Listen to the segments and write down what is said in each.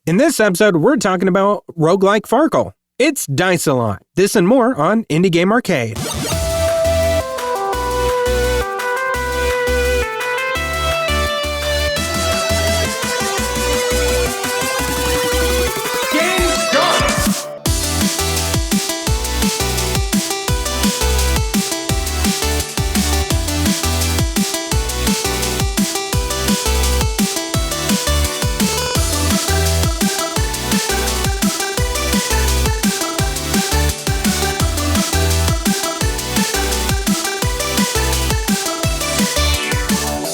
In this episode, we're talking about roguelike Farkle. It's Dicealot. This and more on Indie Game Arcade.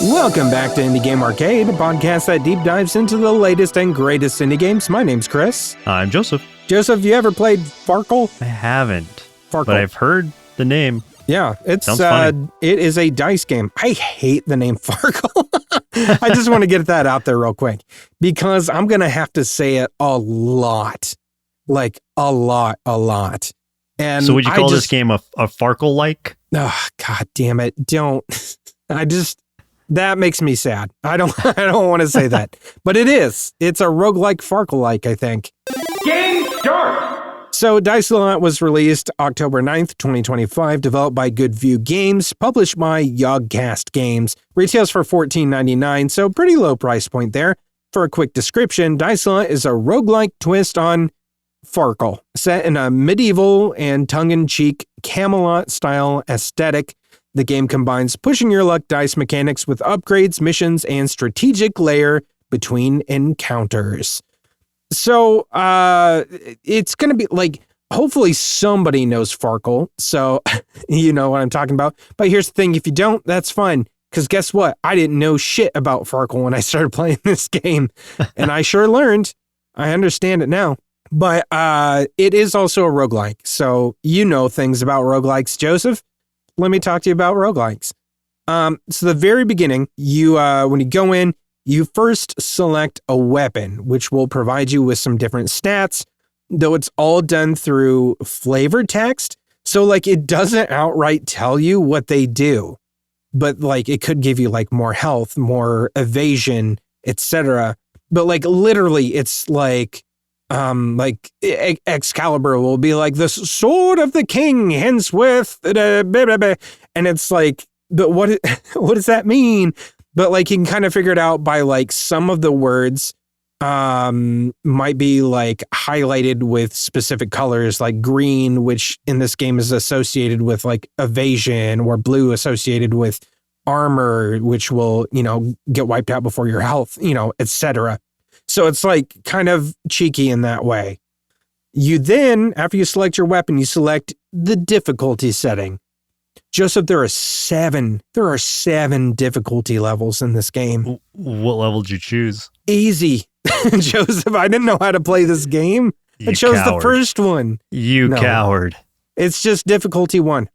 Welcome back to Indie Game Arcade, a podcast that deep dives into the latest and greatest indie games. My name's Chris. I'm Joseph. Joseph, you ever played Farkle? I haven't, Farkle. but I've heard the name. Yeah, Sounds funny. It is a dice game. I hate the name Farkle. I just want to get that out there real quick because I'm going to have to say it a lot. Like a lot. And so would you call this game a Farkle-like? Oh, God damn it. Don't. That makes me sad. I don't want to say that. But it is. It's a roguelike Farkle-like, I think. Game start! So Dicealot was released October 9th, 2025, developed by Good View Games, published by Yogcast Games. Retails for $14.99, so pretty low price point there. For a quick description, Dicealot is a roguelike twist on Farkle, set in a medieval and tongue-in-cheek Camelot-style aesthetic. The game combines pushing your luck dice mechanics with upgrades, missions, and strategic layer between encounters. So, it's going to be like, hopefully somebody knows Farkle, so you know what I'm talking about. But here's the thing, if you don't, that's fine. Because guess what? I didn't know shit about Farkle when I started playing this game. And I sure learned. I understand it now. But it is also a roguelike. So you know things about roguelikes, Joseph. Let me talk to you about roguelikes. So the very beginning, you when you go in, you first select a weapon, which will provide you with some different stats, though it's all done through flavor text. So like it doesn't outright tell you what they do, but like it could give you like more health, more evasion, etc. But like literally it's like Excalibur will be like the sword of the king, henceforth, and it's like, but what does that mean? But like you can kind of figure it out by like some of the words might be like highlighted with specific colors, like green, which in this game is associated with like evasion, or blue associated with armor, which will, get wiped out before your health, etc. So it's like kind of cheeky in that way. You then, after you select your weapon, you select the difficulty setting. Joseph, there are seven difficulty levels in this game. What level did you choose? Easy. Joseph, I didn't know how to play this game. I chose the first one. You coward. It's just difficulty 1.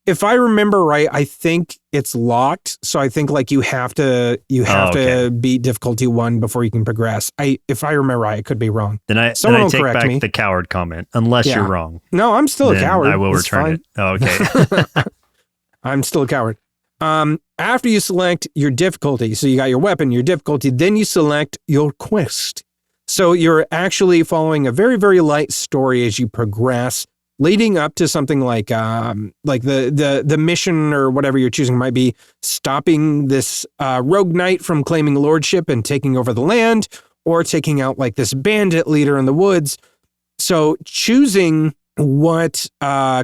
If I remember right, I think it's locked. So I think like you have to beat difficulty 1 before you can progress. If I remember right, I could be wrong. Then I take back the coward comment, unless you're wrong. No, I'm still a coward. I will return it. Oh, okay. I'm still a coward. After you select your difficulty, so you got your weapon, your difficulty, then you select your quest. So you're actually following a very, very light story as you progress, leading up to something like the mission or whatever you're choosing might be stopping this rogue knight from claiming lordship and taking over the land, or taking out like this bandit leader in the woods. So choosing what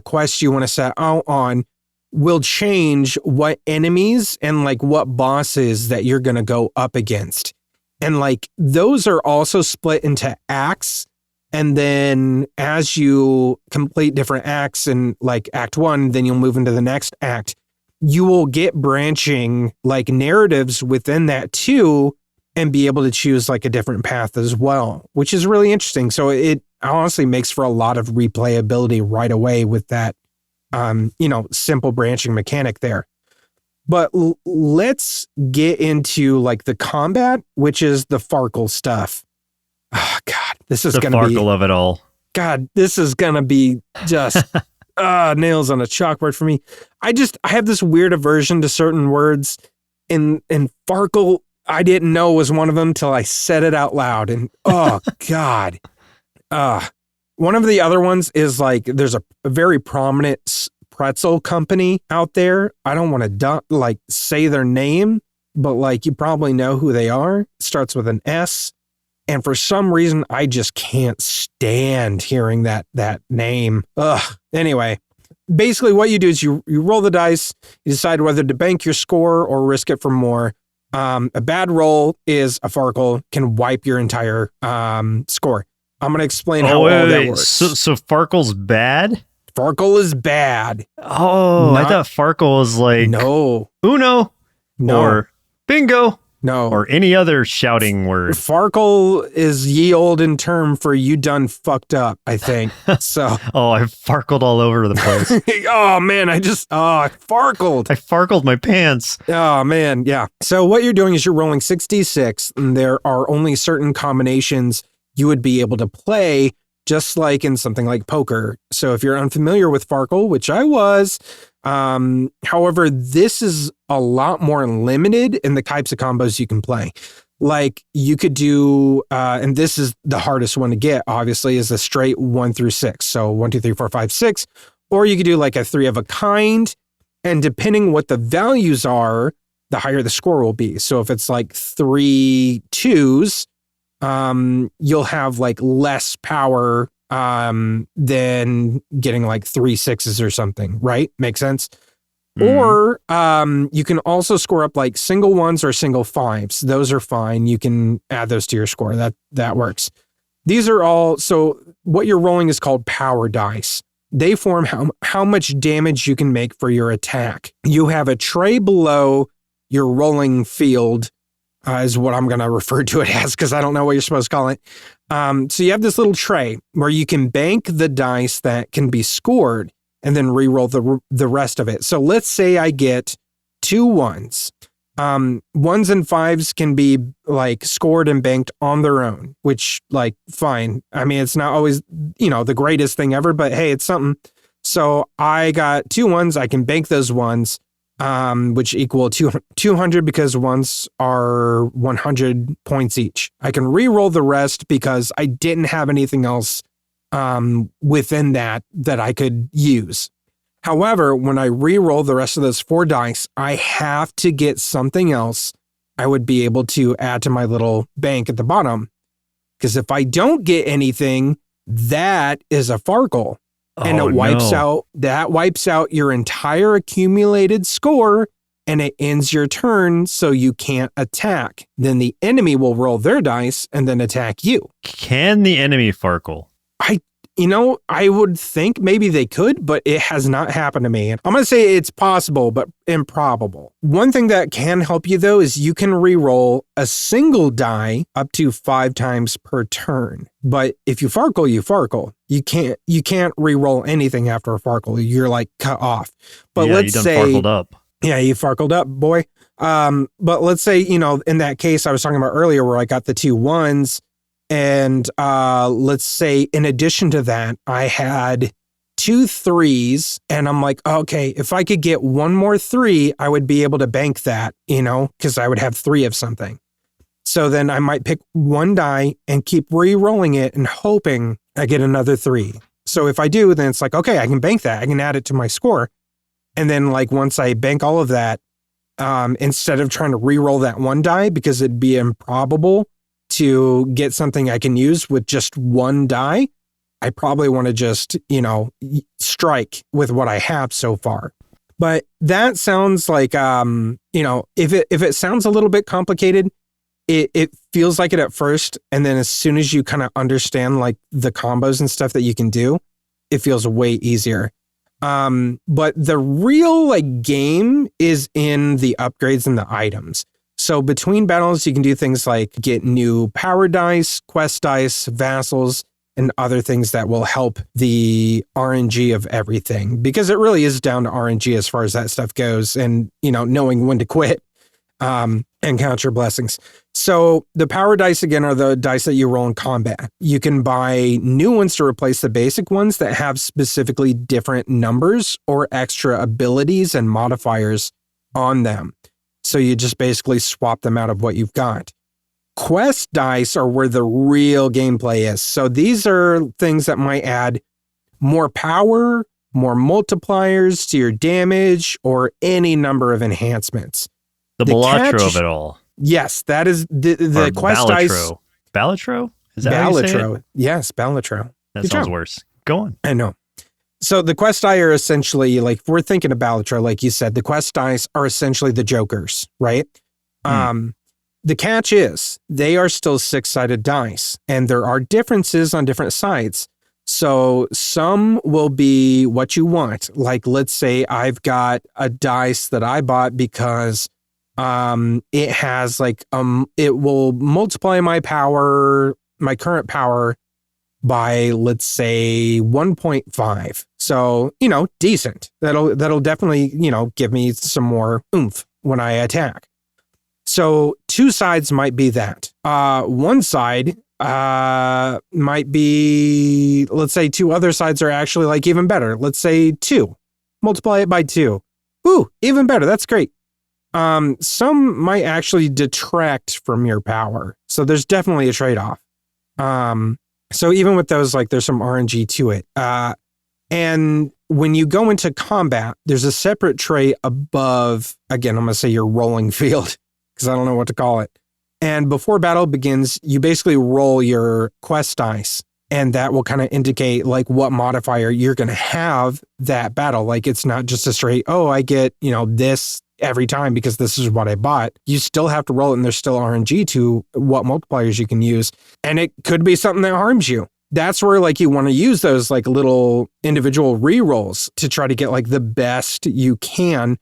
quest you want to set out on will change what enemies and like what bosses that you're going to go up against. And like those are also split into acts. And then as you complete different acts in like act 1, then you'll move into the next act. You will get branching like narratives within that too, and be able to choose like a different path as well, which is really interesting. So it honestly makes for a lot of replayability right away with that, simple branching mechanic there. But let's get into like the combat, which is the Farkle stuff. Oh, God, this is going to be... The Farkle of it all. God, this is going to be just nails on a chalkboard for me. I have this weird aversion to certain words. In Farkle, I didn't know was one of them till I said it out loud. And oh God. One of the other ones is like, there's a very prominent pretzel company out there. I don't want to say their name, but like you probably know who they are. It starts with an S. And for some reason, I just can't stand hearing that name. Anyway, basically what you do is you roll the dice, you decide whether to bank your score or risk it for more. A bad roll is a Farkle, can wipe your entire score. I'm going to explain how all that works. So Farkle's bad? Farkle is bad. Oh, I thought Farkle was like no Uno or bingo. No. Or any other shouting word. Farkle is ye olden term for you done fucked up, I think. So. Oh, I farkled all over the place. Oh, man, I farkled. I farkled my pants. Oh, man, yeah. So what you're doing is you're rolling 6d6, and there are only certain combinations you would be able to play, just like in something like poker. So if you're unfamiliar with Farkle, which I was, however, this is a lot more limited in the types of combos you can play. Like you could do, and this is the hardest one to get, obviously, is a straight 1 through 6. So 1, 2, 3, 4, 5, 6. Or you could do like a 3 of a kind. And depending what the values are, the higher the score will be. So if it's like 3 2s, you'll have like less power than getting like 3 6s or something, right? Make sense? Or you can also score up like single 1s or single 5s. Those are fine. You can add those to your score. That works. These are all, so what you're rolling is called power dice. They form how much damage you can make for your attack. You have a tray below your rolling field, is what I'm going to refer to it as because I don't know what you're supposed to call it. So you have this little tray where you can bank the dice that can be scored and then re-roll the rest of it. So let's say I get 2 1s. 1s and 5s can be like scored and banked on their own, which like fine. I mean, it's not always, the greatest thing ever, but hey, it's something. So I got 2 1s. I can bank those 1s. Which equal 200 because 1s are 100 points each. I can re-roll the rest because I didn't have anything else within that I could use. However, when I re-roll the rest of those 4 dice, I have to get something else I would be able to add to my little bank at the bottom. Because if I don't get anything, that is a Farkle. And it wipes out your entire accumulated score and it ends your turn so you can't attack. Then the enemy will roll their dice and then attack you. Can the enemy Farkle? I would think maybe they could, but it has not happened to me. I'm going to say it's possible, but improbable. One thing that can help you, though, is you can re-roll a single die up to 5 times per turn. But if you Farkle, you Farkle. You can't re-roll anything after a Farkle. You're like cut off. But let's say Farkled up. Yeah, you Farkled up, boy. But let's say, in that case I was talking about earlier where I got the 2 1s. And let's say in addition to that, I had 2 3s and I'm like, okay, if I could get 1 more 3, I would be able to bank that, because I would have 3 of something. So then I might pick 1 die and keep re-rolling it and hoping I get another 3. So if I do, then it's like, okay, I can bank that. I can add it to my score. And then like once I bank all of that, instead of trying to re-roll that 1 die because it'd be improbable to get something I can use with just 1 die, I probably want to just, strike with what I have so far. But that sounds like, if it sounds a little bit complicated, it feels like it at first. And then as soon as you kind of understand like the combos and stuff that you can do, it feels way easier. But the real like game is in the upgrades and the items. So between battles, you can do things like get new power dice, quest dice, vassals, and other things that will help the RNG of everything. Because it really is down to RNG as far as that stuff goes and, knowing when to quit and count your blessings. So the power dice, again, are the dice that you roll in combat. You can buy new ones to replace the basic ones that have specifically different numbers or extra abilities and modifiers on them. So you just basically swap them out of what you've got. Quest dice are where the real gameplay is. So these are things that might add more power, more multipliers to your damage, or any number of enhancements. The Balatro of it all. Yes, that is the quest dice. Balatro? Is that how you say it? Yes, Balatro. That Good sounds job. worse. Go on. I know. So the quest die are essentially, like, if we're thinking of Balatro, like you said, the quest dice are essentially the jokers, right? The catch is they are still 6-sided dice, and there are differences on different sides. So some will be what you want. Like, let's say I've got a dice that I bought because it has like it will multiply my power, my current power, by, let's say, 1.5. So, decent. That'll definitely, give me some more oomph when I attack. So 2 sides might be that. One side might be, let's say 2 other sides are actually like even better. Let's say 2. Multiply it by 2. Ooh, even better. That's great. Some might actually detract from your power. So there's definitely a trade-off. So even with those, like, there's some RNG to it. And when you go into combat, there's a separate tray above, again, I'm going to say your rolling field, because I don't know what to call it. And before battle begins, you basically roll your quest dice, and that will kind of indicate, like, what modifier you're going to have that battle. Like, it's not just a straight, oh, I get, this every time because this is what I bought. You still have to roll it, and there's still RNG to what multipliers you can use. And it could be something that harms you. That's where, like, you want to use those, like, little individual re-rolls to try to get, like, the best you can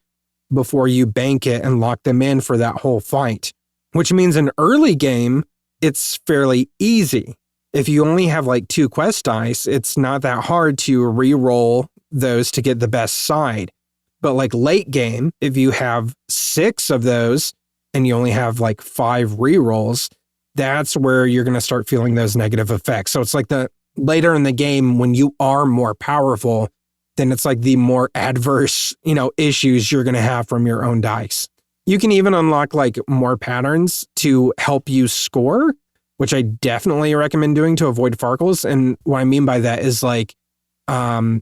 before you bank it and lock them in for that whole fight. Which means in early game, it's fairly easy. If you only have, like, 2 quest dice, it's not that hard to re-roll those to get the best side. But, like, late game, if you have 6 of those and you only have, like, 5 re-rolls, that's where you're going to start feeling those negative effects. So it's like the later in the game when you are more powerful, then it's like the more adverse, issues you're going to have from your own dice. You can even unlock, like, more patterns to help you score, which I definitely recommend doing to avoid Farkles. And what I mean by that is, like,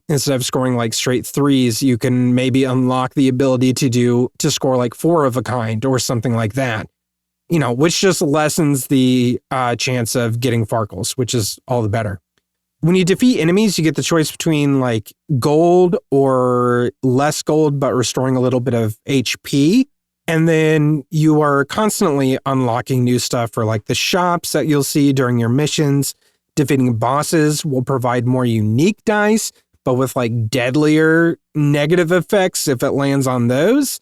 instead of scoring like straight 3s, you can maybe unlock the ability to score like 4 of a kind or something like that, which just lessens the chance of getting Farkles, which is all the better. When you defeat enemies, you get the choice between like gold or less gold, but restoring a little bit of HP. And then you are constantly unlocking new stuff for like the shops that you'll see during your missions. Defeating bosses will provide more unique dice, but with like deadlier negative effects if it lands on those.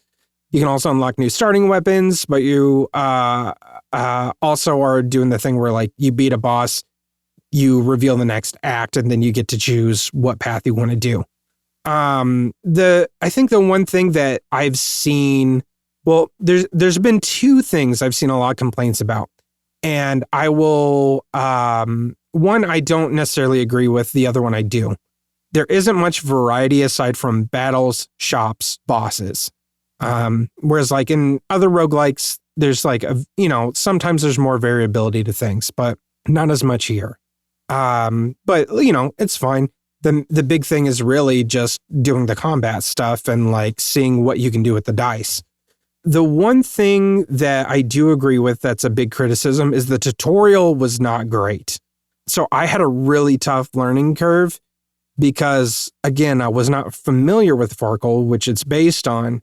You can also unlock new starting weapons, but you also are doing the thing where like you beat a boss, you reveal the next act, and then you get to choose what path you want to do. I think the one thing that I've seen, well, there's been 2 things I've seen a lot of complaints about, and I will, one I don't necessarily agree with, the other one I do. There isn't much variety aside from battles, shops, bosses. Whereas like in other roguelikes, there's like, sometimes there's more variability to things, but not as much here. But it's fine. The big thing is really just doing the combat stuff and like seeing what you can do with the dice. The one thing that I do agree with that's a big criticism is the tutorial was not great. So I had a really tough learning curve because, again, I was not familiar with Farkle, which it's based on.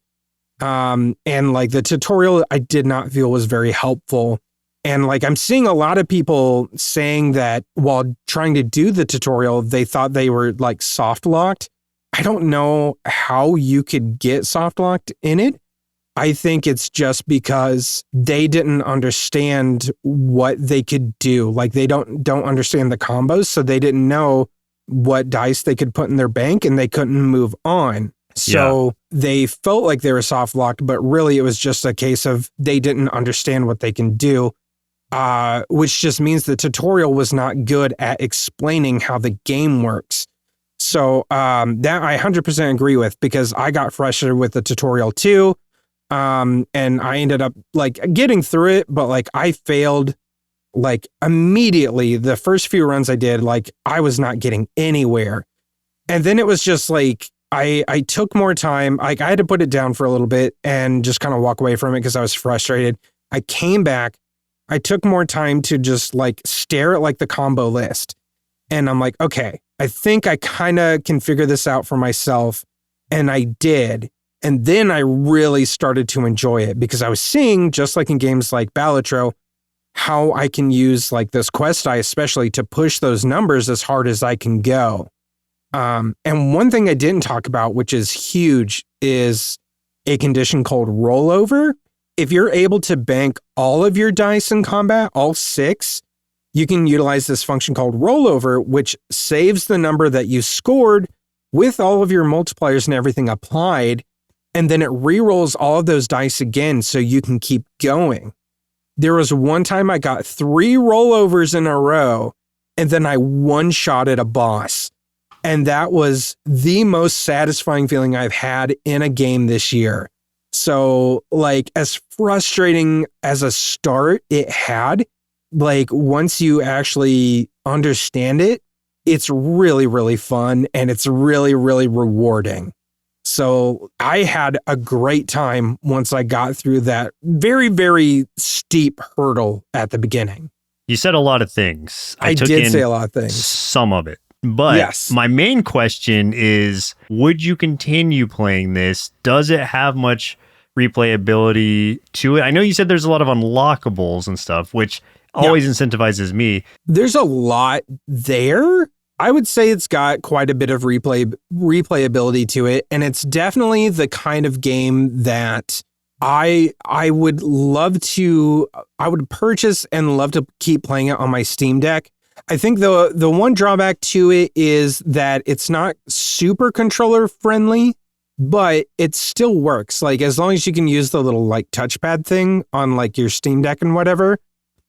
And like the tutorial, I did not feel was very helpful. And like I'm seeing a lot of people saying that while trying to do the tutorial, they thought they were like soft locked. I don't know how you could get soft locked in it. I think it's just because they didn't understand what they could do. Like they don't understand the combos, so they didn't know what dice they could put in their bank and they couldn't move on. So they felt like they were soft locked, but really it was just a case of they didn't understand what they can do, which just means the tutorial was not good at explaining how the game works. So that I 100% agree with because I got frustrated with the tutorial too. And I ended up like getting through it, but like I failed like immediately. The first few runs I did, like I was not getting anywhere. And then it was just like, I took more time. Like I had to put it down for a little bit and just kind of walk away from it because I was frustrated. I came back. I took more time to just like stare at like the combo list. And I'm like, okay, I think I kind of can figure this out for myself. And I did. And then I really started to enjoy it because I was seeing, just like in games like Balatro, how I can use like this quest die, especially to push those numbers as hard as I can go. And one thing I didn't talk about, which is huge, is a condition called rollover. If you're able to bank all of your dice in combat, all 6, you can utilize this function called rollover, which saves the number that you scored with all of your multipliers and everything applied. And then it re-rolls all of those dice again so you can keep going. There was one time I got 3 rollovers in a row, and then I one-shotted a boss. And that was the most satisfying feeling I've had in a game this year. So, like, as frustrating as a start it had, like, once you actually understand it, it's really, really fun, and it's really, really rewarding. So I had a great time once I got through that very, very steep hurdle at the beginning. You said a lot of things. I did say a lot of things. Some of it. But yes. My main question is, would you continue playing this? Does it have much replayability to it? I know you said there's a lot of unlockables and stuff, which always incentivizes me. There's a lot there. I would say it's got quite a bit of replayability to it, and it's definitely the kind of game that I would love to, I would purchase and love to keep playing it on my Steam Deck. I think the one drawback to it is that it's not super controller friendly, but it still works. Like as long as you can use the little like touchpad thing on like your Steam Deck and whatever,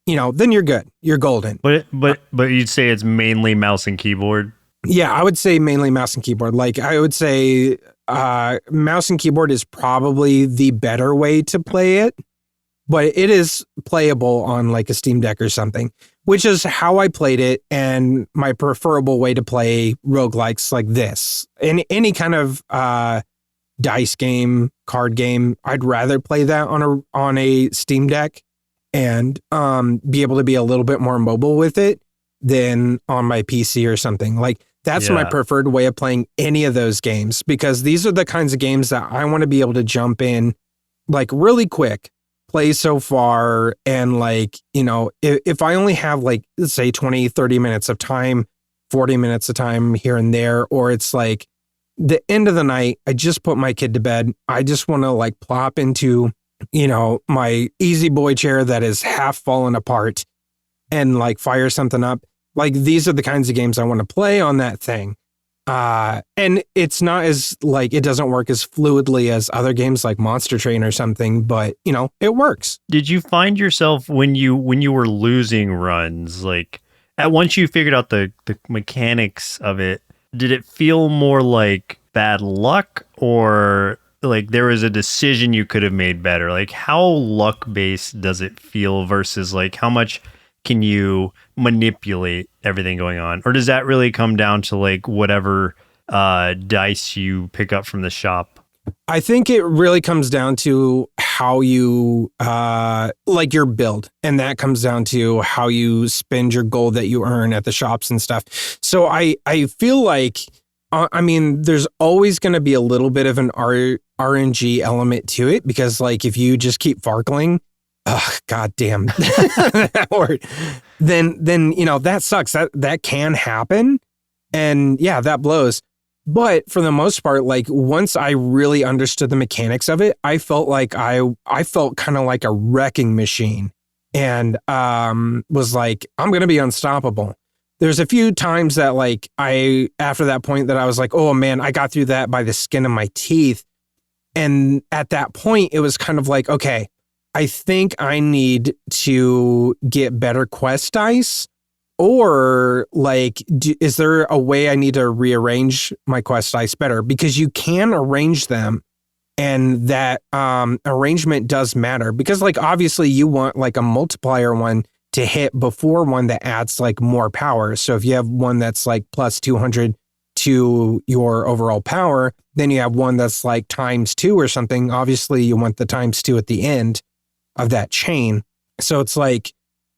you know, then you're good. You're golden. But you'd say it's mainly mouse and keyboard? Yeah, I would say mainly mouse and keyboard. Like I would say mouse and keyboard is probably the better way to play it, but it is playable on like a Steam Deck or something, which is how I played it and my preferable way to play roguelikes like this. In any kind of dice game, card game, I'd rather play that on a Steam Deck and be able to be a little bit more mobile with it than on my PC or something. Like that's my preferred way of playing any of those games, because these are the kinds of games that I want to be able to jump in like really quick, play so far, and like, you know, if I only have like, let's say 20, 30 minutes of time, 40 minutes of time here and there, or it's like the end of the night, I just put my kid to bed. I just want to like plop into, you know, my easy boy chair that is half fallen apart and like fire something up. Like these are the kinds of games I want to play on that thing. And it's not as like, it doesn't work as fluidly as other games like Monster Train or something, but you know, it works. Did you find yourself when you were losing runs, like once you figured out the mechanics of it, did it feel more like bad luck, or like there was a decision you could have made better? Like how luck based does it feel versus like how much can you manipulate everything going on? Or does that really come down to like whatever dice you pick up from the shop? I think it really comes down to how you like your build, and that comes down to how you spend your gold that you earn at the shops and stuff. So I feel like I mean, there's always going to be a little bit of an RNG element to it, because like if you just keep farkling, God damn that word, then you know that sucks. That can happen, and yeah, that blows. But for the most part, like once I really understood the mechanics of it, I felt like I felt kind of like a wrecking machine, and was like, I'm gonna be unstoppable. There's a few times that like after that point that I was like, oh man, I got through that by the skin of my teeth, and at that point it was kind of like, okay, I think I need to get better quest dice, or like, is there a way I need to rearrange my quest dice better? Because you can arrange them And that arrangement does matter because like obviously you want like a multiplier one to hit before one that adds like more power. So if you have one that's like plus 200 to your overall power, then you have one that's like times 2 or something. Obviously you want the times 2 at the end of that chain. So it's like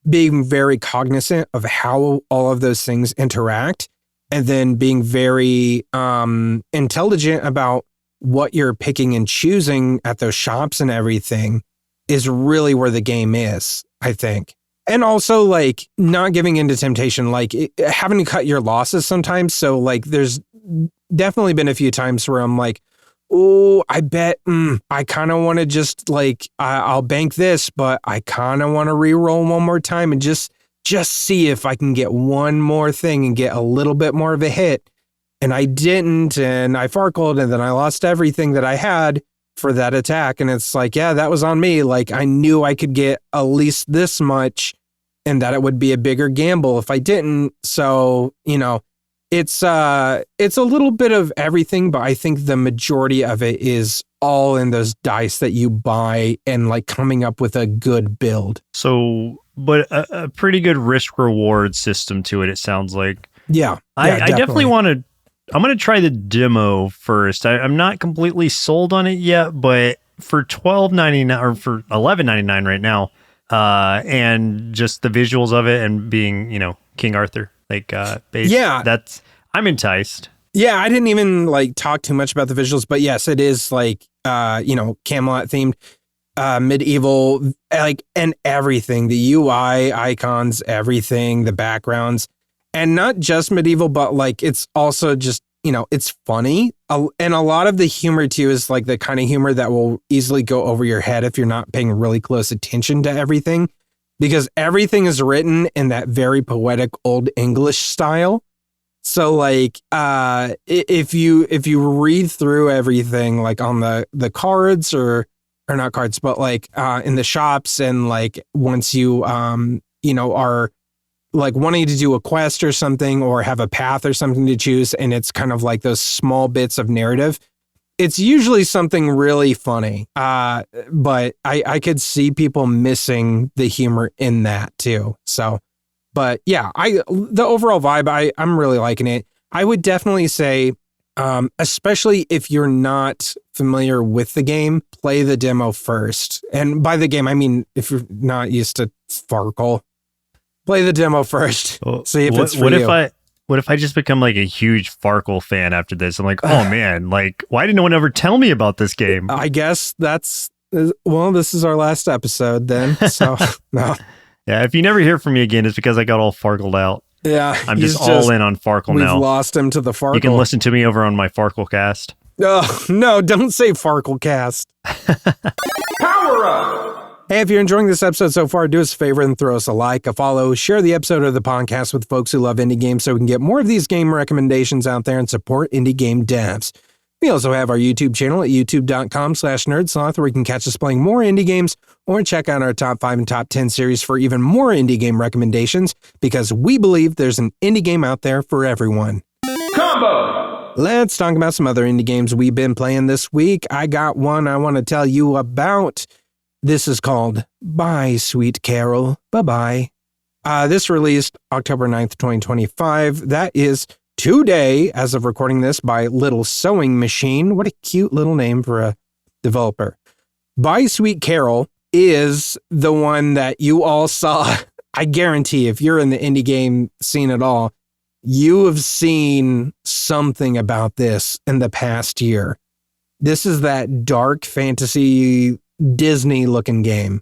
being very cognizant of how all of those things interact and then being very intelligent about what you're picking and choosing at those shops and everything is really where the game is, I think. And also like not giving into temptation, like having to cut your losses sometimes. So like there's definitely been a few times where I'm like, oh, I bet I kind of want to just like, I'll bank this, but I kind of want to re-roll one more time and just see if I can get one more thing and get a little bit more of a hit. And I didn't, and I farkled, and then I lost everything that I had for that attack. And it's like, yeah, that was on me. Like I knew I could get at least this much and that it would be a bigger gamble if I didn't. So, you know, it's a little bit of everything, but I think the majority of it is all in those dice that you buy and like coming up with a good build. So, but a pretty good risk reward system to it, it sounds like. Yeah. I definitely want to. I'm going to try the demo first. I'm not completely sold on it yet, but for $12.99 or for $11.99 right now, and just the visuals of it and being, you know, King Arthur, like, I'm enticed. Yeah, I didn't even like talk too much about the visuals, but yes, it is like, you know, Camelot themed, medieval, like, and everything, the UI icons, everything, the backgrounds. And not just medieval, but like it's also just, you know, it's funny. And a lot of the humor too is like the kind of humor that will easily go over your head if you're not paying really close attention to everything. Because everything is written in that very poetic old English style. So like if you read through everything like on the cards or not cards, but like in the shops and like once you you know are like wanting to do a quest or something or have a path or something to choose, and it's kind of like those small bits of narrative, it's usually something really funny. But I could see people missing the humor in that too. So, but yeah, the overall vibe, I'm really liking it. I would definitely say, especially if you're not familiar with the game, play the demo first. And by the game, I mean, if you're not used to Farkle, play the demo first. See if it's for you. What if I just become like a huge Farkle fan after this? I'm like, oh man, like why didn't no one ever tell me about this game? I guess this is our last episode then. So no. Yeah, if you never hear from me again, it's because I got all Farkled out. Yeah. I'm just all in on Farkle now. We've lost him to the Farkle. You can listen to me over on my Farkle-cast. Oh, no, don't say Farkle-cast. Power up! Hey, if you're enjoying this episode so far, do us a favor and throw us a like, a follow, share the episode of the podcast with folks who love indie games so we can get more of these game recommendations out there and support indie game devs. We also have our YouTube channel at youtube.com/nerdsloth where you can catch us playing more indie games or check out our top 5 and top 10 series for even more indie game recommendations because we believe there's an indie game out there for everyone. Combo! Let's talk about some other indie games we've been playing this week. I got one I want to tell you about. This is called Bye, Sweet Carole. Bye-bye. This released October 9th, 2025. That is today, as of recording this, by Little Sewing Machine. What a cute little name for a developer. Bye, Sweet Carole is the one that you all saw. I guarantee if you're in the indie game scene at all, you have seen something about this in the past year. This is that dark fantasy Disney looking game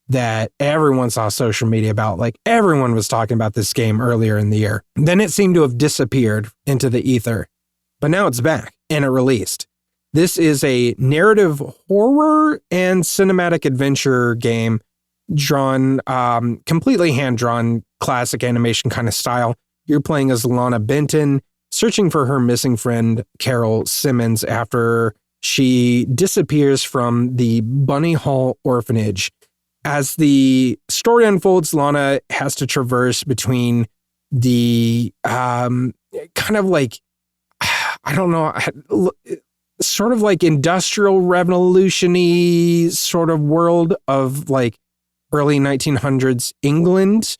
that everyone saw social media about. Like everyone was talking about this game earlier in the year. Then it seemed to have disappeared into the ether, but now it's back and it released. This is a narrative horror and cinematic adventure game drawn, completely hand-drawn, classic animation kind of style. You're playing as Lana Benton, searching for her missing friend, Carole Simmons, after she disappears from the Bunny Hall orphanage. As the story unfolds, Lana has to traverse between the kind of like, I don't know, sort of like industrial revolution-y sort of world of like early 1900s England,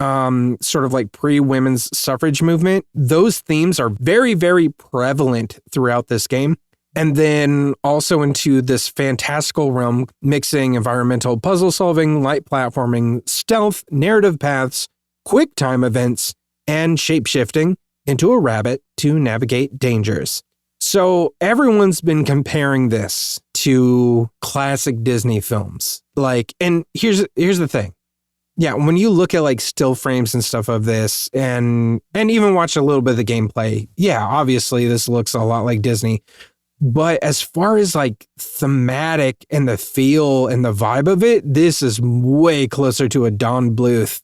sort of like pre-women's suffrage movement. Those themes are very, very prevalent throughout this game. And then also into this fantastical realm, mixing environmental puzzle solving, light platforming, stealth, narrative paths, quick time events, and shape-shifting into a rabbit to navigate dangers. So everyone's been comparing this to classic Disney films. Like, and here's the thing. Yeah, when you look at like still frames and stuff of this and even watch a little bit of the gameplay, yeah, obviously this looks a lot like Disney. But as far as like thematic and the feel and the vibe of it, this is way closer to a Don Bluth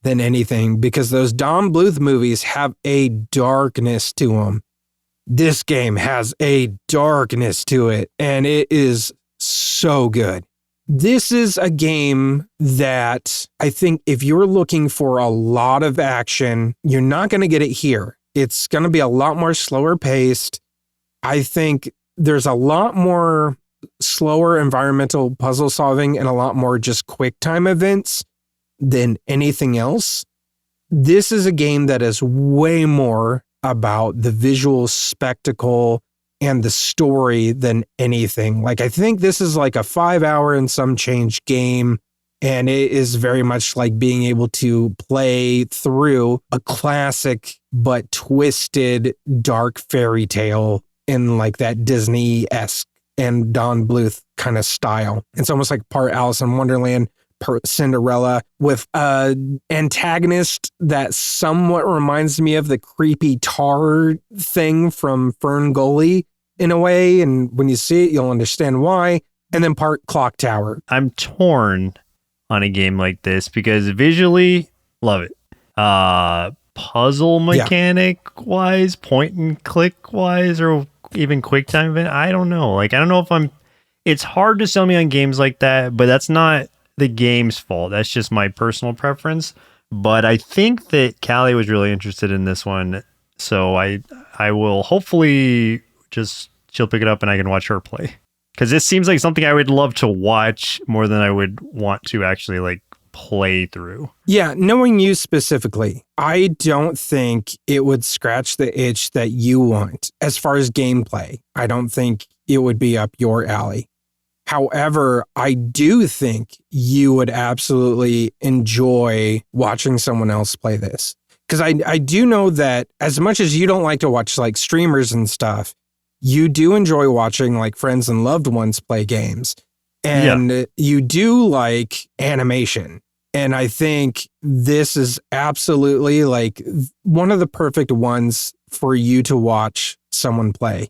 than anything, because those Don Bluth movies have a darkness to them. This game has a darkness to it, and it is so good. This is a game that I think if you're looking for a lot of action, you're not going to get it here. It's going to be a lot more slower paced. I think there's a lot more slower environmental puzzle solving and a lot more just quick time events than anything else. This is a game that is way more about the visual spectacle and the story than anything. Like, I think this is like a 5-hour and some change game, and it is very much like being able to play through a classic but twisted dark fairy tale in like that Disney-esque and Don Bluth kind of style. It's almost like part Alice in Wonderland, part Cinderella, with an antagonist that somewhat reminds me of the creepy tar thing from Fern Gully in a way. And when you see it, you'll understand why. And then part Clock Tower. I'm torn on a game like this because visually, love it. Puzzle mechanic wise, point and click wise, or even quick time event, I don't know. Like, I don't know if it's hard to sell me on games like that, but that's not the game's fault. That's just my personal preference. But I think that Callie was really interested in this one. So I will hopefully she'll pick it up and I can watch her play. Because this seems like something I would love to watch more than I would want to actually like play through. Yeah, knowing you specifically, I don't think it would scratch the itch that you want as far as gameplay. I don't think it would be up your alley. However, I do think you would absolutely enjoy watching someone else play this. Because I do know that as much as you don't like to watch like streamers and stuff, you do enjoy watching like friends and loved ones play games. And you do like animation. And I think this is absolutely like one of the perfect ones for you to watch someone play.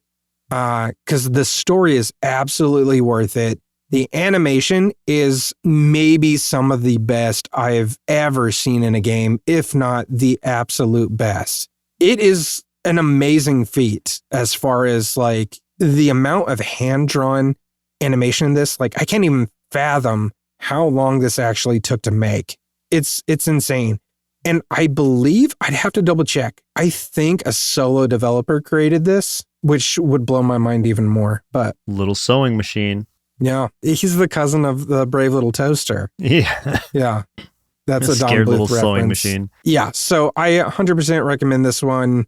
Because the story is absolutely worth it. The animation is maybe some of the best I've ever seen in a game, if not the absolute best. It is an amazing feat as far as like the amount of hand-drawn animation in this. Like, I can't even fathom how long this actually took to make. It's insane. And I believe, I'd have to double check, I think a solo developer created this, which would blow my mind even more. But little sewing machine. Yeah, he's the cousin of the Brave Little Toaster. Yeah. Yeah. That's a Don scared Bluth little reference. sewing machine. Yeah, so I 100% recommend this one,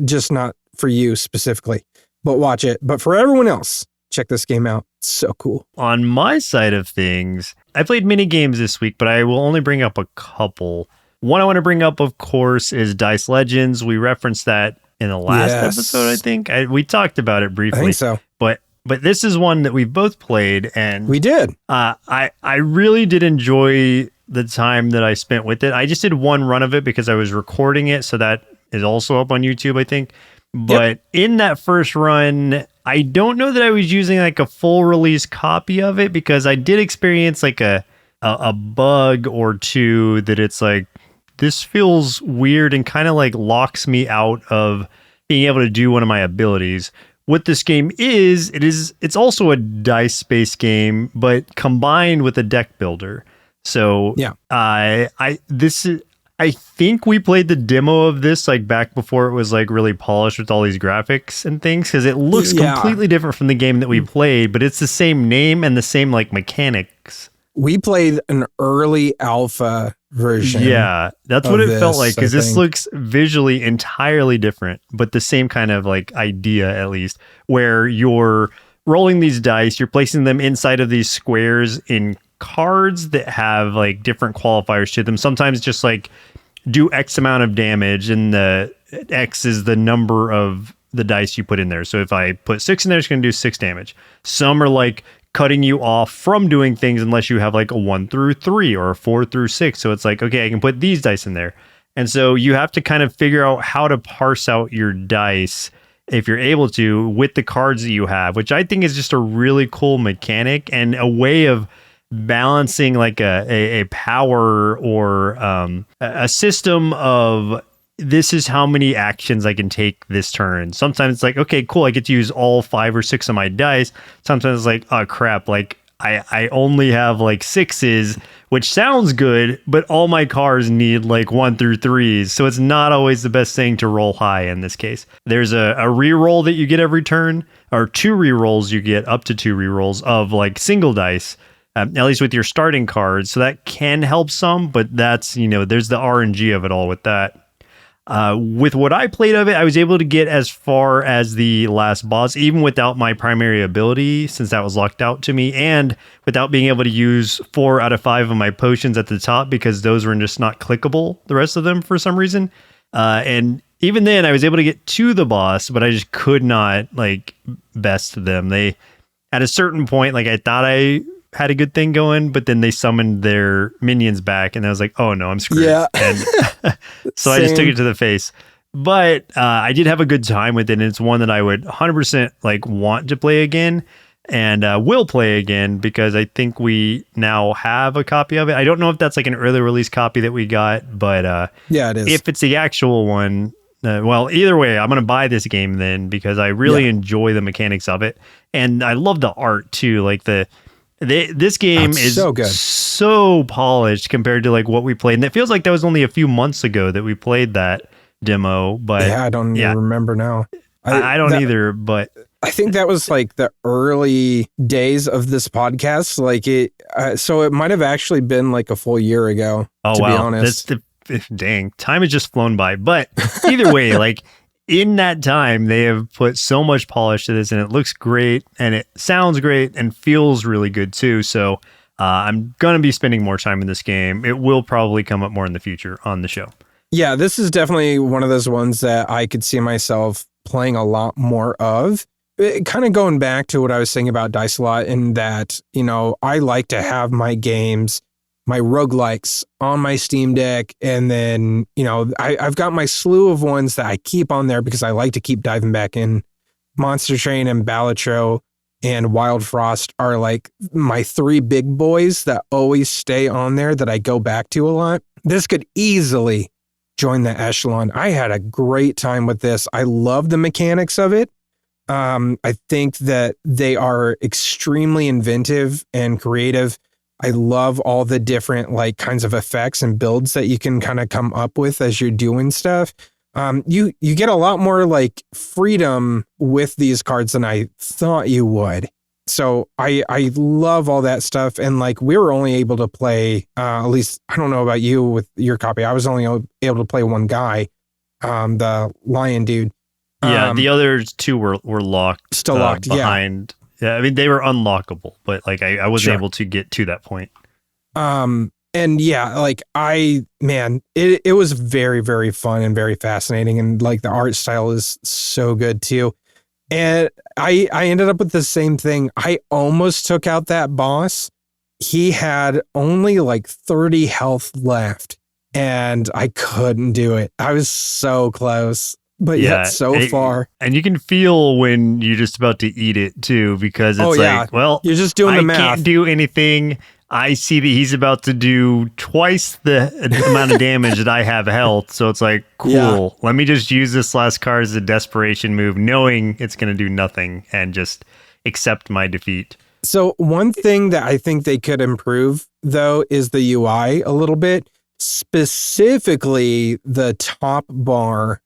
just not for you specifically, but watch it. But for everyone else, check this game out. It's so cool. On my side of things, I played mini games this week, but I will only bring up a couple. One I want to bring up, of course, is Dice Legends. We referenced that in the last episode, I think. We talked about it briefly. I think so. But this is one that we both played, and we did. I really did enjoy the time that I spent with it. I just did one run of it because I was recording it, so that is also up on YouTube, I think. But in that first run, I don't know that I was using like a full release copy of it, because I did experience like a bug or two that it's like, this feels weird and kind of like locks me out of being able to do one of my abilities. What this game is, it's also a dice-based game, but combined with a deck builder. So I think we played the demo of this like back before it was like really polished with all these graphics and things, because it looks completely different from the game that we played, but it's the same name and the same like mechanics. We played an early alpha version. Yeah, that's what it felt like, because this looks visually entirely different, but the same kind of like idea, at least, where you're rolling these dice, you're placing them inside of these squares in cards that have like different qualifiers to them. Sometimes just like do X amount of damage, and the X is the number of the dice you put in there. So if I put 6 in there, it's going to do 6 damage. Some are like cutting you off from doing things unless you have like a 1 through 3 or a 4 through 6. So it's like, okay, I can put these dice in there. And so you have to kind of figure out how to parse out your dice, if you're able to, with the cards that you have, which I think is just a really cool mechanic and a way of balancing like a power or a system of, this is how many actions I can take this turn. Sometimes it's like, okay, cool, I get to use all 5 or 6 of my dice. Sometimes it's like, oh crap, like I only have like 6s, which sounds good, but all my cards need like 1 through 3s. So it's not always the best thing to roll high in this case. There's a reroll that you get every turn, or 2 rerolls you get, up to 2 rerolls of like single dice. At least with your starting cards. So that can help some, but that's, there's the RNG of it all with that. With what I played of it, I was able to get as far as the last boss, even without my primary ability, since that was locked out to me, and without being able to use 4 out of 5 of my potions at the top, because those were just not clickable, the rest of them, for some reason. And even then, I was able to get to the boss, but I just could not, like, best them. They, at a certain point, like, I thought I had a good thing going, but then they summoned their minions back, and I was like, oh no, I'm screwed. Yeah. And so I just took it to the face. But I did have a good time with it, and it's one that I would 100% like want to play again, and will play again, because I think we now have a copy of it. I don't know if that's like an early release copy that we got, but yeah, it is. If it's the actual one, well, either way, I'm going to buy this game then, because I really enjoy the mechanics of it, and I love the art too. Like this game is so good, so polished compared to like what we played, and it feels like that was only a few months ago that we played that demo. But yeah, I don't even remember now. I don't either, but I think that was like the early days of this podcast. Like it, so it might have actually been like a full year ago. Oh, to be honest. Dang, time has just flown by. But either way, like, in that time, they have put so much polish to this, and it looks great, and it sounds great, and feels really good too. So I'm going to be spending more time in this game. It will probably come up more in the future on the show. Yeah, this is definitely one of those ones that I could see myself playing a lot more of. Kind of going back to what I was saying about Dicealot, in that, I like to have my games, my roguelikes, on my Steam Deck, and then, I've got my slew of ones that I keep on there because I like to keep diving back in. Monster Train and Balatro and Wild Frost are like my 3 big boys that always stay on there that I go back to a lot. This could easily join the echelon. I had a great time with this. I love the mechanics of it. I think that they are extremely inventive and creative. I love all the different like kinds of effects and builds that you can kind of come up with as you're doing stuff. You get a lot more like freedom with these cards than I thought you would. So I love all that stuff. And like, we were only able to play, at least, I don't know about you with your copy. I was only able to play one guy, the lion dude. Yeah, the other 2 were locked. Still locked, behind. Yeah, I mean, they were unlockable, but like I wasn't able to get to that point. And yeah, like it was very, very fun and very fascinating. And like the art style is so good too. And I ended up with the same thing. I almost took out that boss. He had only like 30 health left, and I couldn't do it. I was so close. But yet so far. And you can feel when you're just about to eat it too, because it's like, well, you're just doing the math. I can't do anything. I see that he's about to do twice the amount of damage that I have health. So it's like, cool. Let me just use this last card as a desperation move, knowing it's going to do nothing, and just accept my defeat. So one thing that I think they could improve, though, is the UI a little bit. specifically the top bar,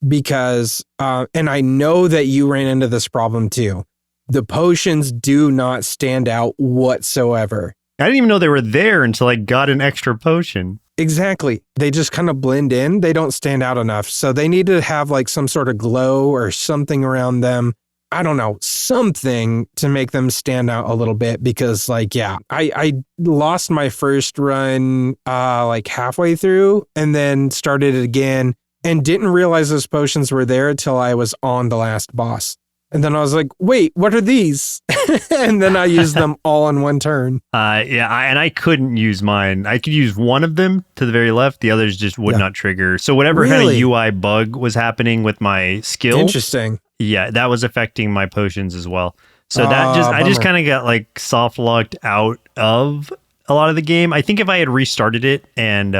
because, and I know that you ran into this problem too. The potions do not stand out whatsoever. I didn't even know they were there until I got an extra potion. Exactly. They just kind of blend in. They don't stand out enough. So they need to have like some sort of glow or something around them. I don't know, something to make them stand out a little bit, because like, yeah, I lost my first run like halfway through and then started it again and didn't realize those potions were there till I was on the last boss. And then I was like, wait, what are these? And then I used them all in one turn. And I couldn't use mine. I could use one of them to the very left. The others just would not trigger. So whatever kind of UI bug was happening with my skill. Interesting. Yeah, that was affecting my potions as well. So I just kind of got like soft locked out of a lot of the game. I think if I had restarted it and,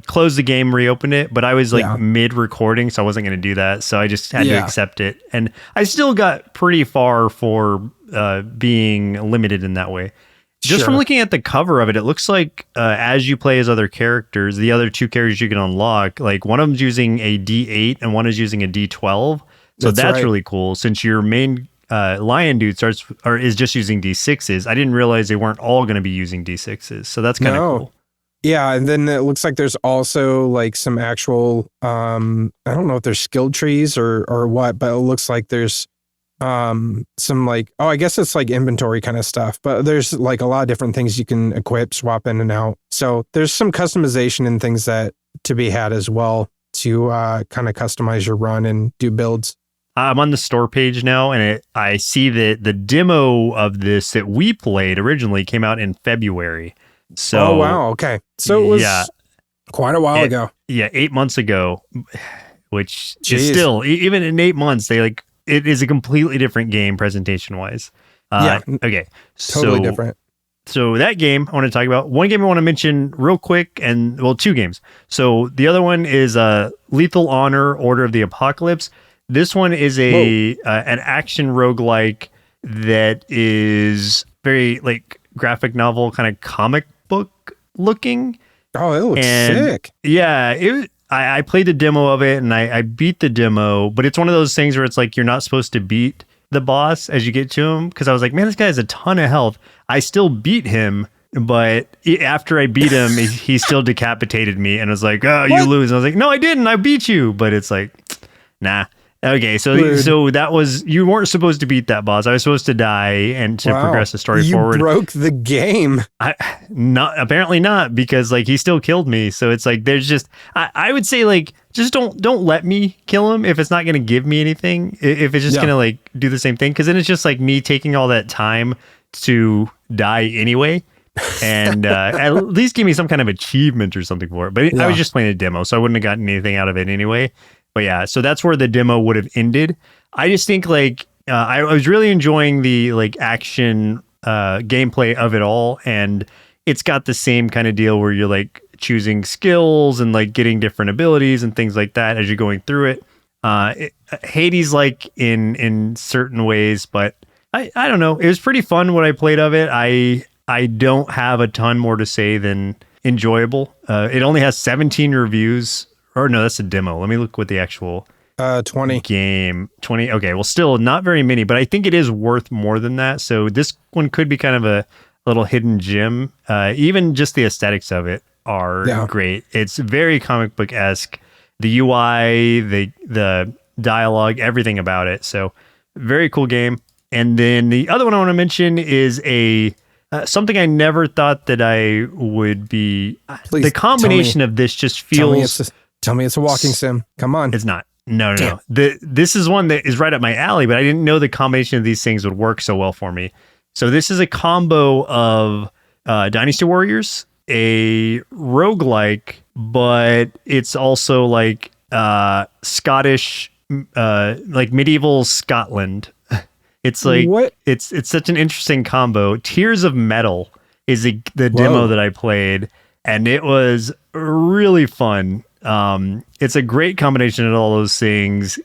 close the game, reopen it, but I was like mid recording, so I wasn't going to do that. So I just had to accept it. And I still got pretty far for being limited in that way. Just from looking at the cover of it, it looks like as you play as other characters, the other two characters you can unlock, like one of them's using a D8 and one is using a D12. So that's really cool, since your main lion dude is just using D6s. I didn't realize they weren't all going to be using D6s. So that's kind of cool. Yeah, and then it looks like there's also like some actual, I don't know if there's skill trees or what, but it looks like there's some like, I guess it's like inventory kind of stuff, but there's like a lot of different things you can equip, swap in and out. So there's some customization and things that to be had as well to kind of customize your run and do builds. I'm on the store page now, and I see that the demo of this that we played originally came out in February. So, wow. Okay. So it was quite a while ago. Yeah. 8 months ago, which is still, even in 8 months, it is a completely different game presentation wise. Okay. Totally different. So that game I want to talk about. One game I want to mention real quick, and two games. So the other one is Lethal Honor, Order of the Apocalypse. This one is an action roguelike that is very like graphic novel, kind of comic book looking. Oh, it looks sick. Yeah, I played the demo of it and I beat the demo, but it's one of those things where it's like you're not supposed to beat the boss as you get to him, because I was like, man, this guy has a ton of health. I still beat him, but after I beat him, he still decapitated me and was like, oh, you lose. And I was like, no, I didn't. I beat you. But it's like, nah. Okay, so that was, you weren't supposed to beat that boss. I was supposed to die and to progress the story forward. You broke the game. Apparently not, because like he still killed me. So it's like there's just I would say like just don't let me kill him if it's not going to give me anything. If it's just going to like do the same thing, because then it's just like me taking all that time to die anyway. And at least give me some kind of achievement or something for it. But I was just playing a demo, so I wouldn't have gotten anything out of it anyway. But yeah, so that's where the demo would have ended. I just think like I was really enjoying the like action gameplay of it all, and it's got the same kind of deal where you're like choosing skills and like getting different abilities and things like that as you're going through it. Hades like in certain ways, but I don't know. It was pretty fun what I played of it. I don't have a ton more to say than enjoyable. It only has 17 reviews. Or no, that's a demo. Let me look what the actual 20 game 20. Okay, well, still not very many, but I think it is worth more than that. So this one could be kind of a little hidden gem. Even just the aesthetics of it are great. It's very comic book-esque. The UI, the dialogue, everything about it. So very cool game. And then the other one I want to mention is something I never thought that I would be. Please, the combination of this just feels. Tell me it's a walking sim. Come on. It's not. No. This is one that is right up my alley, but I didn't know the combination of these things would work so well for me. So this is a combo of Dynasty Warriors, a roguelike, but it's also like Scottish, like medieval Scotland. It's like what? It's such an interesting combo. Tears of Metal is the demo that I played, and it was really fun. It's a great combination of all those things.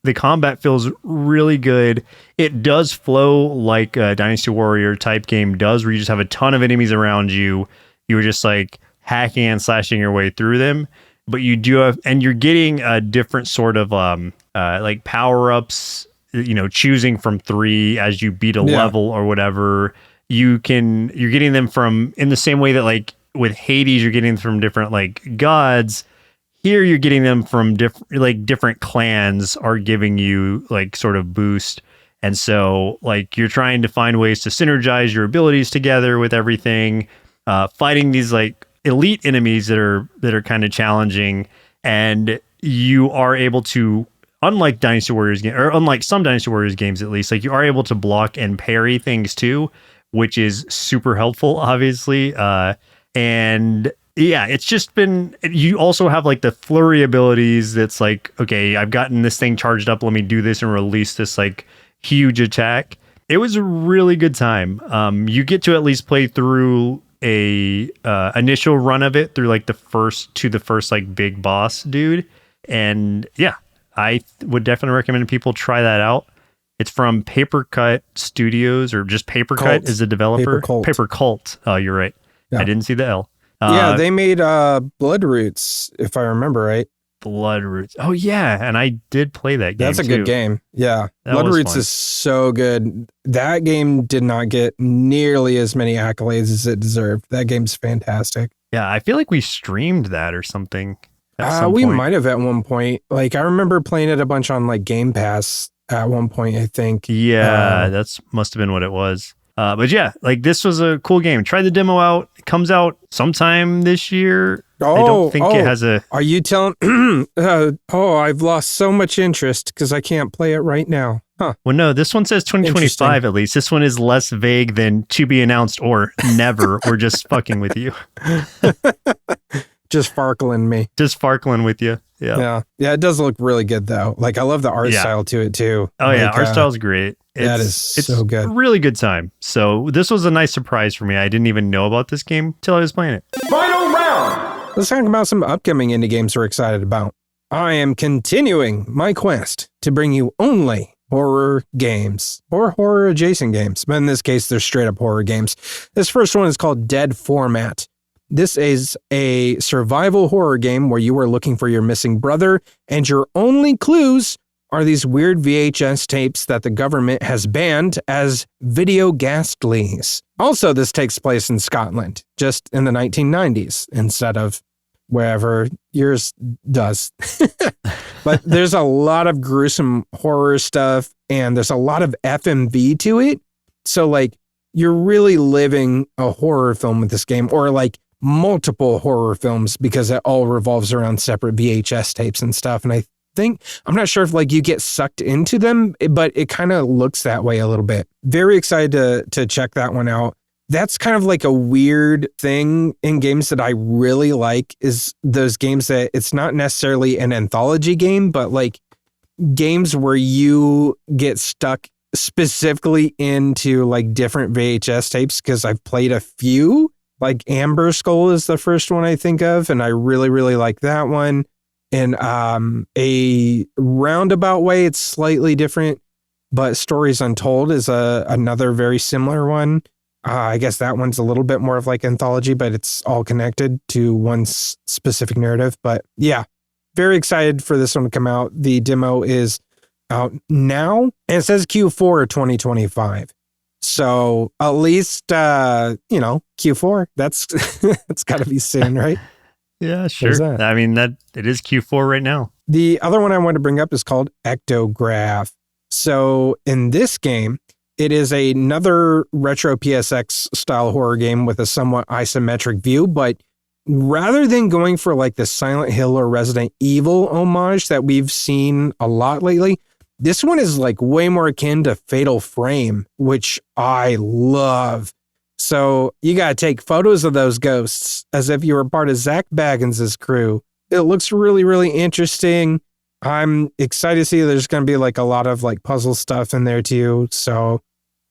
The combat feels really good. It does flow like a Dynasty Warrior type game does, where you just have a ton of enemies around you. You were just like hacking and slashing your way through them. But you do have, and you're getting a different sort of like power ups. Choosing from 3 as you beat a level or whatever. You're getting them from, in the same way that like with Hades, you're getting them from different like gods. Here you're getting them from different clans are giving you like sort of boost. And so like you're trying to find ways to synergize your abilities together with everything, fighting these like elite enemies that are kind of challenging. And you are able to, unlike Dynasty Warriors game, or unlike some Dynasty Warriors games at least, like you are able to block and parry things too, which is super helpful, obviously. And yeah, it's just been, you also have like the flurry abilities that's like, okay, I've gotten this thing charged up, let me do this and release this like huge attack. It was a really good time. You get to at least play through a initial run of it through like the first like big boss dude. And yeah, I would definitely recommend people try that out. It's from Paper Cut Studios, or just Paper Cut is the developer. Paper Cult. Oh, you're right. Yeah. I didn't see the L. Yeah, they made Blood Roots, if I remember right. Blood Roots. Oh yeah, and I did play that game. That's a good game. Yeah, Blood Roots is so good. That game did not get nearly as many accolades as it deserved. That game's fantastic. Yeah, I feel like we streamed that or something. We might have at one point. Like I remember playing it a bunch on like Game Pass at one point, I think. Yeah, that's must have been what it was. But yeah, like this was a cool game. Try the demo out. It comes out sometime this year. I don't think it has a... Are you telling... I've lost so much interest because I can't play it right now. Huh. Well, no, this one says 2025 at least. This one is less vague than to be announced or never. We're just fucking with you. Just farkling me. Just farkling with you. Yeah. Yeah, it does look really good though. Like I love the art style to it too. Oh like, yeah, art style's great. It's so good. It's a really good time. So this was a nice surprise for me. I didn't even know about this game till I was playing it. Final round! Let's talk about some upcoming indie games we're excited about. I am continuing my quest to bring you only horror games or horror adjacent games, but in this case, they're straight up horror games. This first one is called Dead Format. This is a survival horror game where you are looking for your missing brother, and your only clues are these weird VHS tapes that the government has banned as video ghastlies. Also, this takes place in Scotland, just in the 1990s, instead of wherever yours does. But there's a lot of gruesome horror stuff, and there's a lot of FMV to it. So, like, you're really living a horror film with this game, or like multiple horror films, because it all revolves around separate VHS tapes and stuff. And I'm not sure if like you get sucked into them, but it kind of looks that way a little bit. Very excited to check that one out. That's kind of like a weird thing in games that I really like, is those games that it's not necessarily an anthology game, but like games where you get stuck specifically into like different VHS tapes, because I've played a few. Like Amber Skull is the first one I think of, and I really, really like that one. In a roundabout way, it's slightly different, but Stories Untold is another very similar one. I guess that one's a little bit more of like anthology, but it's all connected to one specific narrative. But yeah, very excited for this one to come out. The demo is out now, and it says Q4 2025. So at least, Q4, that's got to be soon, right? Yeah, sure. I mean, that it is Q4 right now. The other one I want to bring up is called Ectograph. So in this game, it is another retro PSX style horror game with a somewhat isometric view, but rather than going for like the Silent Hill or Resident Evil homage that we've seen a lot lately, this one is like way more akin to Fatal Frame, which I love. So you got to take photos of those ghosts as if you were part of Zach Baggins' crew. It looks really, really interesting. I'm excited to see there's going to be like a lot of like puzzle stuff in there too. So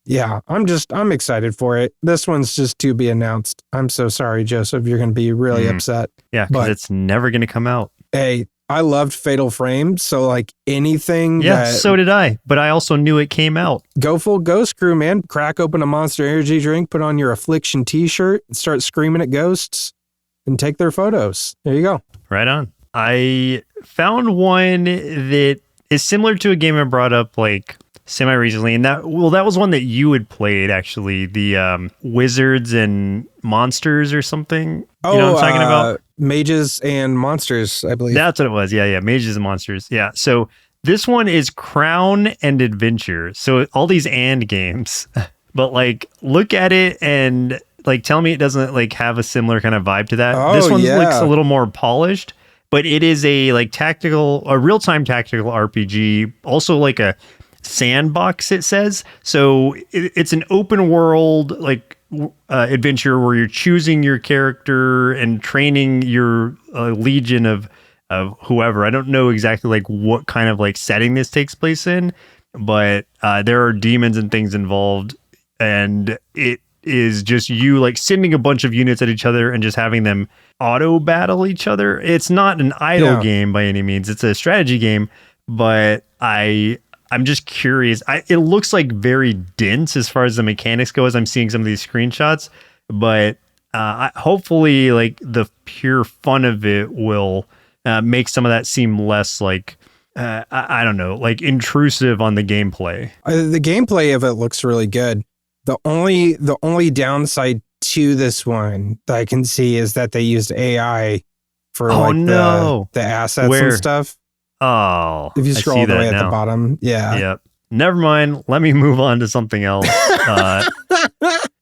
yeah, I'm excited for it. This one's just to be announced. I'm so sorry, Joseph. You're going to be really upset. Yeah, because it's never going to come out. Hey, I loved Fatal Frame, so like anything. Yeah, so did I, but I also knew it came out. Go full Ghost Crew, man. Crack open a Monster Energy drink, put on your Affliction t-shirt, and start screaming at ghosts. and take their photos. There you go. Right on. I found one that is similar to a game I brought up like semi-recently, and that was one that you had played, actually, the Wizards and Monsters or something. You know what I'm talking about? Mages and Monsters, I believe. That's what it was. Yeah, Mages and Monsters. Yeah, so this one is Crown and Adventure. So all these and games, but like look at it and like tell me it doesn't like have a similar kind of vibe to that. This one looks a little more polished, but it is a like a real-time tactical RPG, also like a sandbox, it says. So it's an open world like adventure where you're choosing your character and training your legion of whoever. I don't know exactly like what kind of like setting this takes place in, but there are demons and things involved, and it is just you like sending a bunch of units at each other and just having them auto battle each other. It's not an idle game by any means. It's a strategy game, but I'm just curious. It looks like very dense as far as the mechanics go as I'm seeing some of these screenshots, but hopefully like the pure fun of it will make some of that seem less like, I don't know, like intrusive on the gameplay. The gameplay of it looks really good. The only downside to this one that I can see is that they used AI for the assets and stuff. Oh, if you scroll all the way at the bottom. Yeah. Yep. Never mind. Let me move on to something else.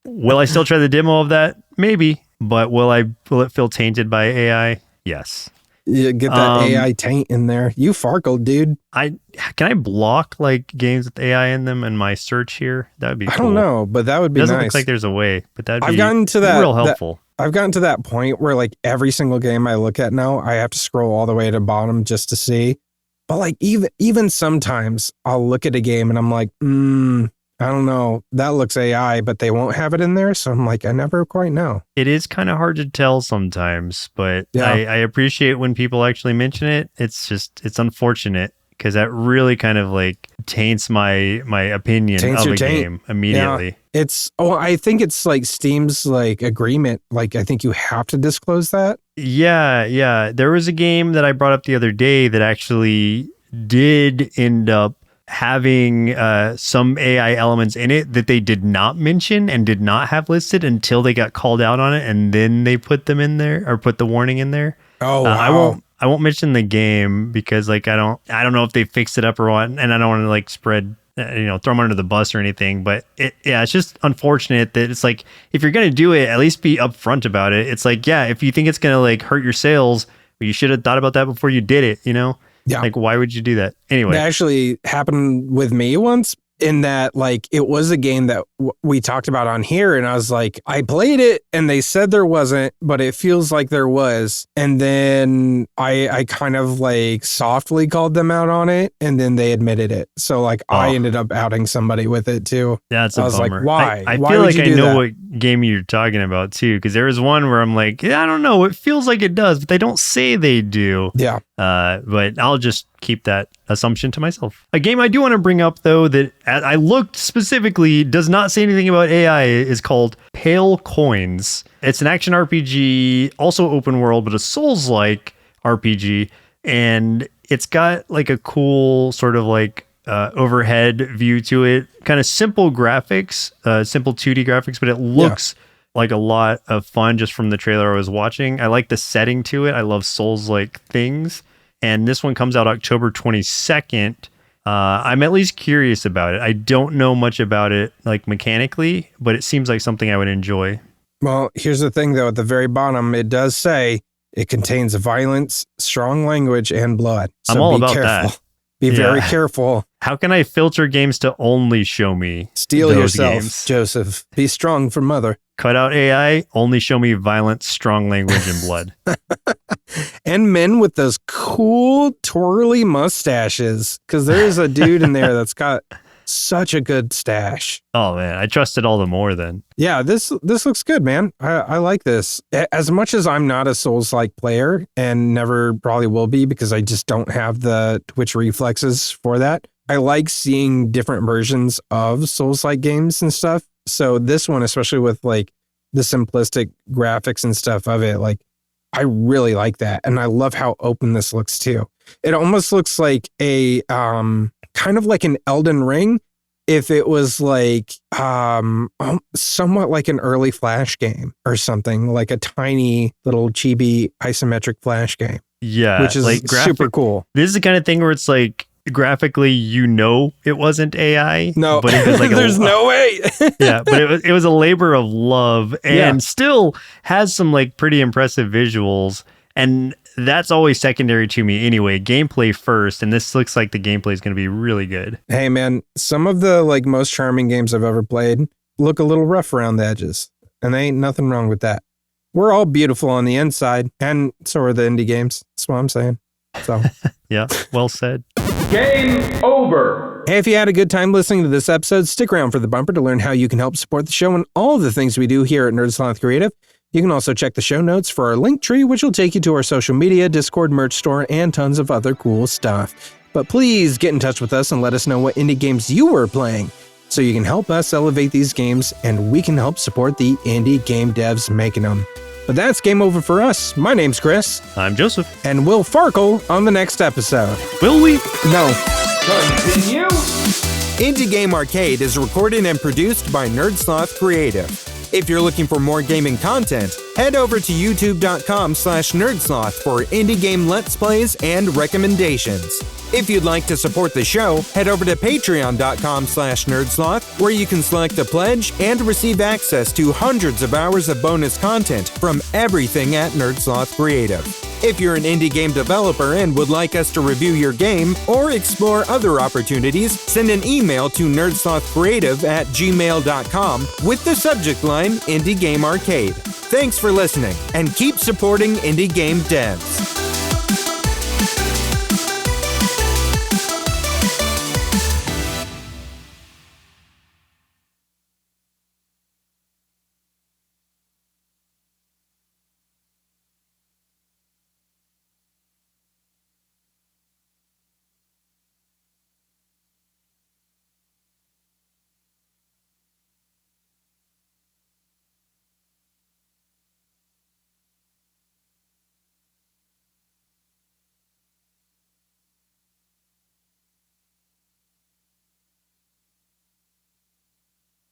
Will I still try the demo of that? Maybe. But will it feel tainted by AI? Yes. You get that AI taint in there. You Farkle, dude. Can I block like games with AI in them in my search here? That would be cool. I don't know, but that would be Doesn't nice. look like there's a way, but that'd be real helpful. I've gotten to that point where like every single game I look at now, I have to scroll all the way to the bottom just to see. But like even sometimes I'll look at a game and I'm like, I don't know, that looks AI, but they won't have it in there. So I'm like, I never quite know. It is kind of hard to tell sometimes, but I appreciate when people actually mention it. It's unfortunate because that really kind of like taints my opinion of a game immediately. Yeah. I think it's like Steam's like agreement. Like I think you have to disclose that. Yeah. There was a game that I brought up the other day that actually did end up having some AI elements in it that they did not mention and did not have listed until they got called out on it, and then they put them in there or put the warning in there. Oh, wow. I won't mention the game because like I don't know if they fixed it up or what, and I don't want to like spread throw them under the bus or anything. But it's just unfortunate that it's like if you're gonna do it, at least be upfront about it. It's like if you think it's gonna like hurt your sales, well, you should have thought about that before you did it. Yeah. Like why would you do that anyway? That actually happened with me once. In that, like, it was a game that we talked about on here, and I was like, I played it, and they said there wasn't, but it feels like there was. And then I kind of like softly called them out on it, and then they admitted it. So like, I ended up outing somebody with it too. That's a bummer. Was like, why? I why feel would like you I do know that? what game you're talking about too, because there was one where I'm like, I don't know, it feels like it does, but they don't say they do. Yeah. But I'll just keep that assumption to myself. A game I do want to bring up though that I looked specifically does not say anything about AI is called Pale Coins. It's an action RPG, also open world, but a Souls-like RPG, and it's got like a cool sort of like overhead view to it. Kind of simple graphics, simple 2D graphics, but it looks like a lot of fun just from the trailer I was watching. I like the setting to it. I love Souls-like things. And this one comes out October 22nd. I'm at least curious about it. I don't know much about it, like mechanically, but it seems like something I would enjoy. Well, here's the thing, though. At the very bottom, it does say it contains violence, strong language, and blood. So I'm all be about careful. that. Be very careful. How can I filter games to only show me Steel those yourself, games? Joseph. Be strong for mother. Cut out AI, only show me violence, strong language, and blood. And men with those cool twirly mustaches, because there is a dude in there that's got such a good stash. Oh man, I trust it all the more then. Yeah, this looks good, man. I like this. As much as I'm not a Souls-like player and never probably will be because I just don't have the Twitch reflexes for that, I like seeing different versions of Souls-like games and stuff. So this one, especially with like the simplistic graphics and stuff of it, like I really like that. And I love how open this looks too. It almost looks like a kind of like an Elden Ring if it was like somewhat like an early Flash game or something, like a tiny little chibi isometric Flash game. Yeah. Which is like super cool. This is the kind of thing where it's like graphically, it wasn't AI. No, but it was like there's no way. Yeah, but it was a labor of love and still has some like pretty impressive visuals. And that's always secondary to me anyway. Gameplay first, and this looks like the gameplay is going to be really good. Hey man, some of the like most charming games I've ever played look a little rough around the edges, and there ain't nothing wrong with that. We're all beautiful on the inside, and so are the indie games. That's what I'm saying. So yeah, well said. Game over. Hey, if you had a good time listening to this episode, stick around for the bumper to learn how you can help support the show and all of the things we do here at Sloth Creative. You can also check the show notes for our link tree, which will take you to our social media, Discord, merch store, and tons of other cool stuff. But please get in touch with us and let us know what indie games you were playing, so you can help us elevate these games and we can help support the indie game devs making them. But that's game over for us. My name's Chris. I'm Joseph. And we'll Farkle on the next episode. Will we? No. Continue. Indie Game Arcade is recorded and produced by Sloth Creative. If you're looking for more gaming content, head over to youtube.com/nerdsloth for indie game let's plays and recommendations. If you'd like to support the show, head over to patreon.com/nerdsloth, where you can select a pledge and receive access to hundreds of hours of bonus content from everything at Nerdsloth Creative. If you're an indie game developer and would like us to review your game or explore other opportunities, send an email to nerdslothcreative@gmail.com with the subject line Indie Game Arcade. Thanks for listening, and keep supporting indie game devs.